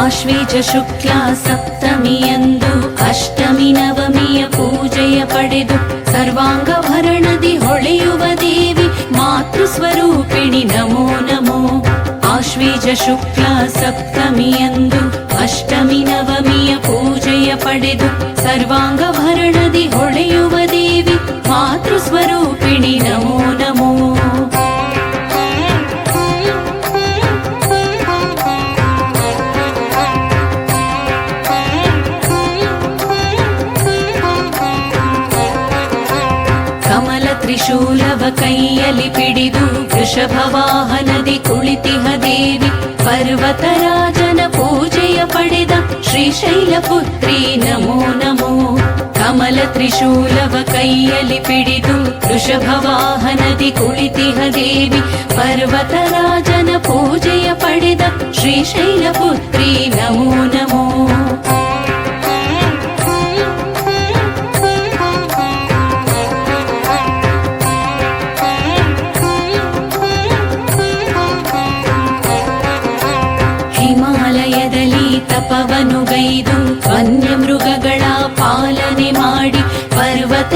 ಆಶ್ವೀಜ ಶುಕ್ಲ ಸಪ್ತಮಿಯಂದು ಅಷ್ಟಮಿ ನವಮಿಯ ಪೂಜೆಯ ಪಡೆದು ಸರ್ವಾಂಗಭರಣದಿ ಹೊಳೆಯುವ ದೇವಿ ಮಾತೃ ಸ್ವರೂಪಿಣಿ ನಮೋ ನಮೋ. ಆಶ್ವೀಜ ಶುಕ್ಲ ಸಪ್ತಮಿಯಂದು ಅಷ್ಟಮಿ ನವಮಿಯ ಪೂಜೆಯ ಪಡೆದು ಸರ್ವಾಂಗಭರಣದಿ ಹೊಳೆಯುವ ದೇವಿ ಮಾತೃ ಸ್ವರೂಪಿಣಿ ನಮೋ ನಮೋ. ಕಮಲ ತ್ರಿಶೂಲವ ಕೈಯಲ್ಲಿ ಪಿಡಿದು ವೃಷಭ ವಾಹನದಿ ಕುಳಿತಿಹ ದೇವಿ ಪರ್ವತರಾಜನ ಪೂಜೆಯ ಪಡೆದ ಶ್ರೀಶೈಲ ಪುತ್ರಿ ನಮೋ ನಮೋ. ಕಮಲ ತ್ರಿಶೂಲವ ಕೈಯಲ್ಲಿ ಪಿಡಿದು ವೃಷಭ ವಾಹನದಿ ಕುಳಿತಿಹ ದೇವಿ ಪರ್ವತರಾಜನ ಪೂಜೆಯ ಪಡೆದ ಶ್ರೀಶೈಲ ಪುತ್ರಿ ನಮೋ ನಮೋ. ಹಿಮಾಲಯದಲ್ಲಿ ತಪವನು ಗೈದು ವನ್ಯ ಮೃಗಗಳ ಪಾಲನೆ ಮಾಡಿ ಪರ್ವತ